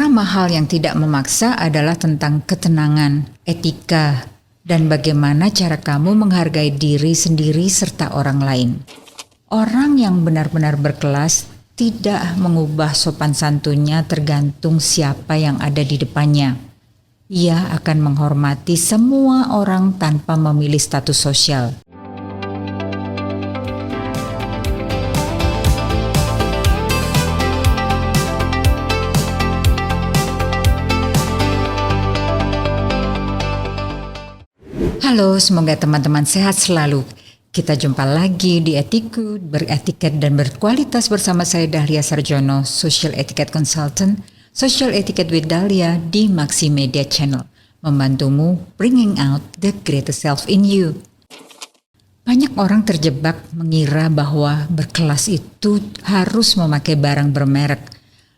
Aura mahal yang tidak memaksa adalah tentang ketenangan, etika, dan bagaimana cara kamu menghargai diri sendiri serta orang lain. Orang yang benar-benar berkelas tidak mengubah sopan santunnya tergantung siapa yang ada di depannya. Ia akan menghormati semua orang tanpa memilih status sosial. Halo, semoga teman-teman sehat selalu. Kita jumpa lagi di Etiku, beretiket dan berkualitas bersama saya Dahlia Sarjono, Social Etiquette Consultant, Social Etiquette with Dahlia di Maxi Media Channel, membantumu bringing out the greatest self in you. Banyak orang terjebak mengira bahwa berkelas itu harus memakai barang bermerek,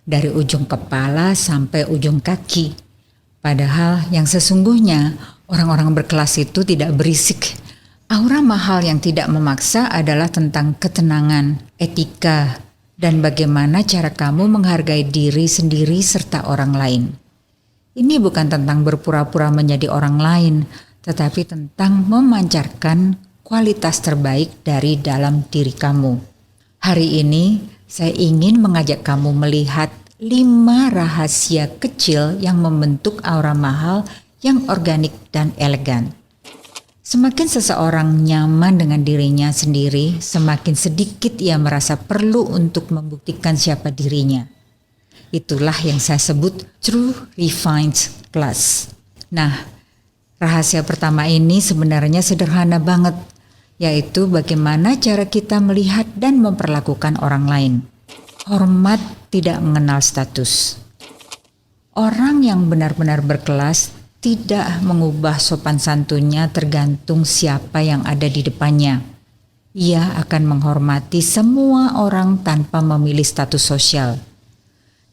dari ujung kepala sampai ujung kaki. Padahal yang sesungguhnya orang-orang berkelas itu tidak berisik. Aura mahal yang tidak memaksa adalah tentang ketenangan, etika, dan bagaimana cara kamu menghargai diri sendiri serta orang lain. Ini bukan tentang berpura-pura menjadi orang lain, tetapi tentang memancarkan kualitas terbaik dari dalam diri kamu. Hari ini saya ingin mengajak kamu melihat 5 rahasia kecil yang membentuk aura mahal yang organik dan elegan. Semakin seseorang nyaman dengan dirinya sendiri, semakin sedikit ia merasa perlu untuk membuktikan siapa dirinya. Itulah yang saya sebut true refined class. Nah, rahasia pertama ini sebenarnya sederhana banget, yaitu bagaimana cara kita melihat dan memperlakukan orang lain. Hormat tidak mengenal status. Orang yang benar-benar berkelas tidak mengubah sopan santunnya tergantung siapa yang ada di depannya. Ia akan menghormati semua orang tanpa memilih status sosial.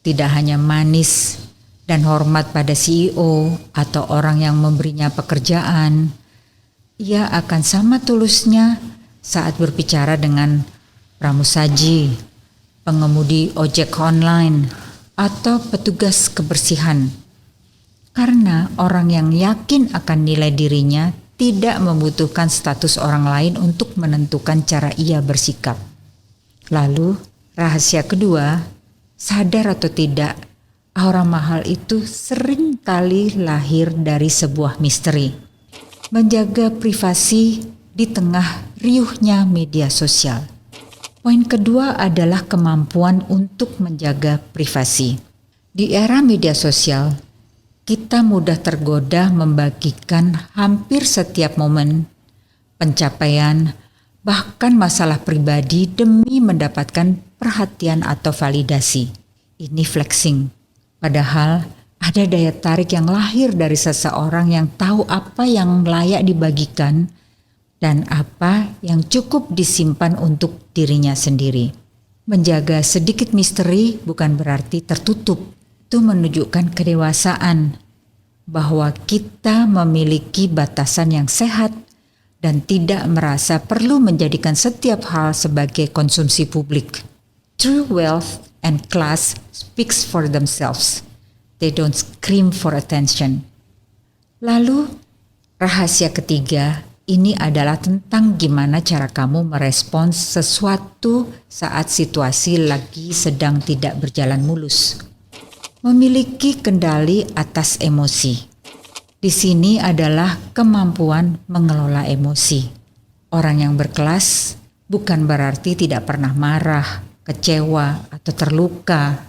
Tidak hanya manis dan hormat pada CEO atau orang yang memberinya pekerjaan, ia akan sama tulusnya saat berbicara dengan pramusaji, pengemudi ojek online, atau petugas kebersihan. Karena orang yang yakin akan nilai dirinya tidak membutuhkan status orang lain untuk menentukan cara ia bersikap. Lalu, rahasia kedua, sadar atau tidak, aura mahal itu sering kali lahir dari sebuah misteri. Menjaga privasi di tengah riuhnya media sosial. Poin kedua adalah kemampuan untuk menjaga privasi. Di era media sosial, kita mudah tergoda membagikan hampir setiap momen, pencapaian, bahkan masalah pribadi demi mendapatkan perhatian atau validasi. Ini flexing. Padahal ada daya tarik yang lahir dari seseorang yang tahu apa yang layak dibagikan dan apa yang cukup disimpan untuk dirinya sendiri. Menjaga sedikit misteri bukan berarti tertutup. Itu menunjukkan kedewasaan bahwa kita memiliki batasan yang sehat dan tidak merasa perlu menjadikan setiap hal sebagai konsumsi publik. True wealth and class speaks for themselves. They don't scream for attention. Lalu, rahasia ketiga ini adalah tentang gimana cara kamu merespons sesuatu saat situasi lagi sedang tidak berjalan mulus. Memiliki kendali atas emosi. Di sini adalah kemampuan mengelola emosi. Orang yang berkelas bukan berarti tidak pernah marah, kecewa, atau terluka.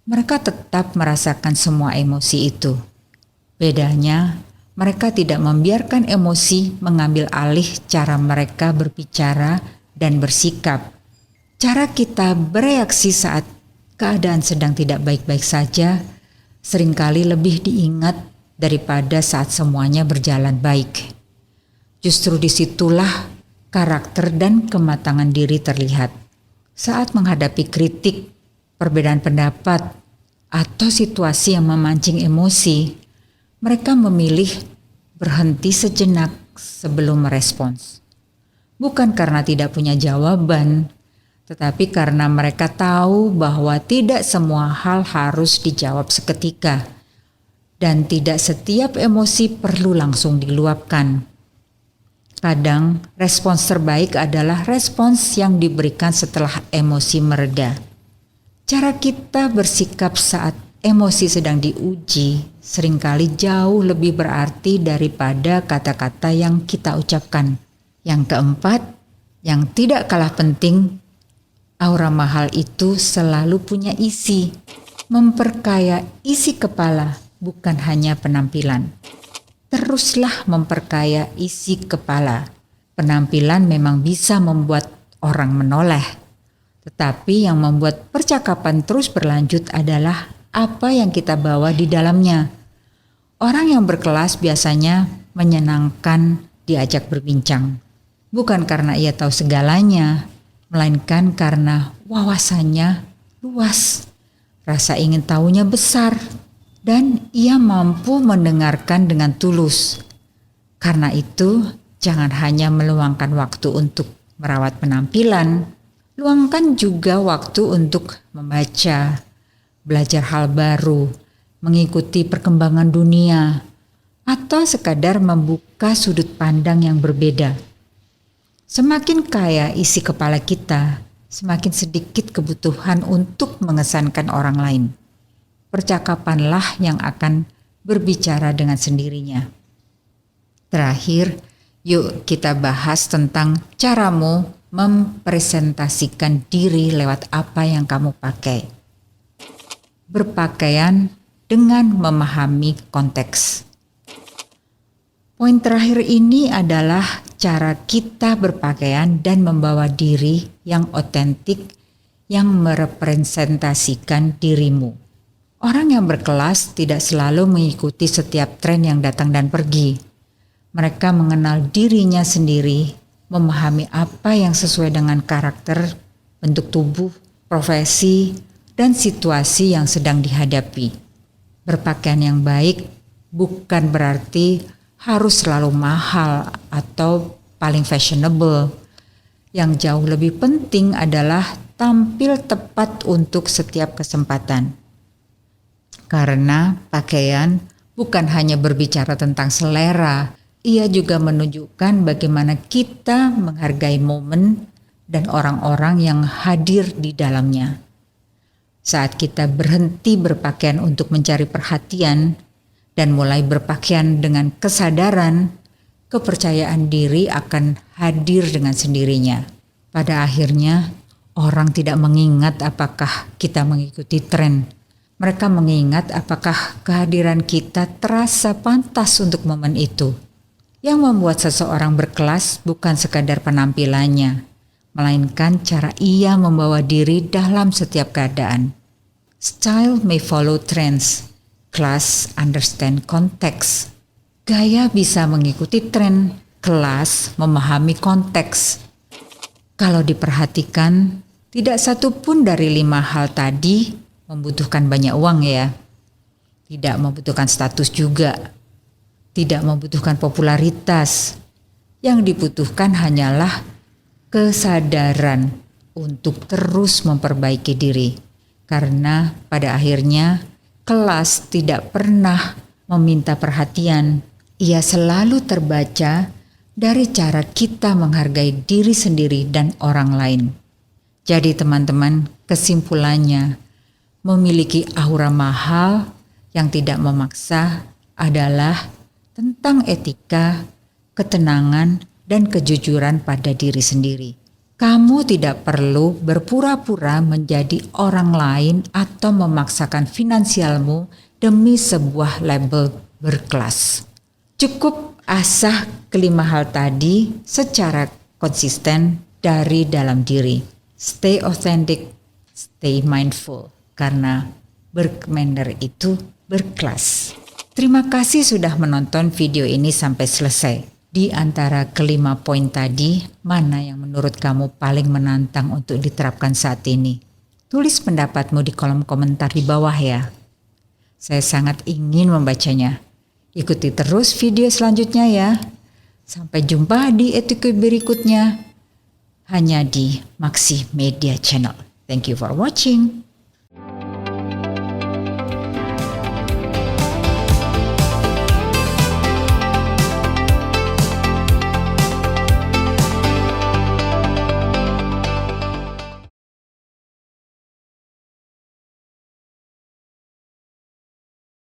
Mereka tetap merasakan semua emosi itu. Bedanya, mereka tidak membiarkan emosi mengambil alih cara mereka berbicara dan bersikap. Cara kita bereaksi saat keadaan sedang tidak baik-baik saja seringkali lebih diingat daripada saat semuanya berjalan baik. Justru disitulah karakter dan kematangan diri terlihat. Saat menghadapi kritik, perbedaan pendapat, atau situasi yang memancing emosi, mereka memilih berhenti sejenak sebelum merespons. Bukan karena tidak punya jawaban, tetapi karena mereka tahu bahwa tidak semua hal harus dijawab seketika dan tidak setiap emosi perlu langsung diluapkan. Kadang respons terbaik adalah respons yang diberikan setelah emosi mereda. Cara kita bersikap saat emosi sedang diuji seringkali jauh lebih berarti daripada kata-kata yang kita ucapkan. Yang keempat, yang tidak kalah penting, aura mahal itu selalu punya isi, memperkaya isi kepala, bukan hanya penampilan. Teruslah memperkaya isi kepala. Penampilan memang bisa membuat orang menoleh, tetapi yang membuat percakapan terus berlanjut adalah apa yang kita bawa di dalamnya. Orang yang berkelas biasanya menyenangkan diajak berbincang, bukan karena ia tahu segalanya, melainkan karena wawasannya luas, rasa ingin tahunya besar, dan ia mampu mendengarkan dengan tulus. Karena itu, jangan hanya meluangkan waktu untuk merawat penampilan, luangkan juga waktu untuk membaca, belajar hal baru, mengikuti perkembangan dunia, atau sekadar membuka sudut pandang yang berbeda. Semakin kaya isi kepala kita, semakin sedikit kebutuhan untuk mengesankan orang lain. Percakapanlah yang akan berbicara dengan sendirinya. Terakhir, yuk kita bahas tentang caramu mempresentasikan diri lewat apa yang kamu pakai. Berpakaian dengan memahami konteks. Poin terakhir ini adalah cara kita berpakaian dan membawa diri yang otentik yang merepresentasikan dirimu. Orang yang berkelas tidak selalu mengikuti setiap tren yang datang dan pergi. Mereka mengenal dirinya sendiri, memahami apa yang sesuai dengan karakter, bentuk tubuh, profesi, dan situasi yang sedang dihadapi. Berpakaian yang baik bukan berarti harus selalu mahal atau paling fashionable. Yang jauh lebih penting adalah tampil tepat untuk setiap kesempatan. Karena pakaian bukan hanya berbicara tentang selera, ia juga menunjukkan bagaimana kita menghargai momen dan orang-orang yang hadir di dalamnya. Saat kita berhenti berpakaian untuk mencari perhatian dan mulai berpakaian dengan kesadaran, kepercayaan diri akan hadir dengan sendirinya. Pada akhirnya, orang tidak mengingat apakah kita mengikuti tren. Mereka mengingat apakah kehadiran kita terasa pantas untuk momen itu. Yang membuat seseorang berkelas bukan sekadar penampilannya, melainkan cara ia membawa diri dalam setiap keadaan. Style may follow trends, class understand context. Gaya bisa mengikuti tren, kelas memahami konteks. Kalau diperhatikan, tidak satu pun dari 5 hal tadi membutuhkan banyak uang ya. Tidak membutuhkan status juga. Tidak membutuhkan popularitas. Yang dibutuhkan hanyalah kesadaran untuk terus memperbaiki diri. Karena pada akhirnya kelas tidak pernah meminta perhatian. Ia selalu terbaca dari cara kita menghargai diri sendiri dan orang lain. Jadi teman-teman, kesimpulannya, memiliki aura mahal yang tidak memaksa adalah tentang etika, ketenangan, dan kejujuran pada diri sendiri. Kamu tidak perlu berpura-pura menjadi orang lain atau memaksakan finansialmu demi sebuah label berkelas. Cukup asah kelima hal tadi secara konsisten dari dalam diri. Stay authentic, stay mindful, karena berkemender itu berkelas. Terima kasih sudah menonton video ini sampai selesai. Di antara kelima poin tadi, mana yang menurut kamu paling menantang untuk diterapkan saat ini? Tulis pendapatmu di kolom komentar di bawah ya. Saya sangat ingin membacanya. Ikuti terus video selanjutnya ya. Sampai jumpa di etika berikutnya. hanya di Maxi Media Channel. Thank you for watching.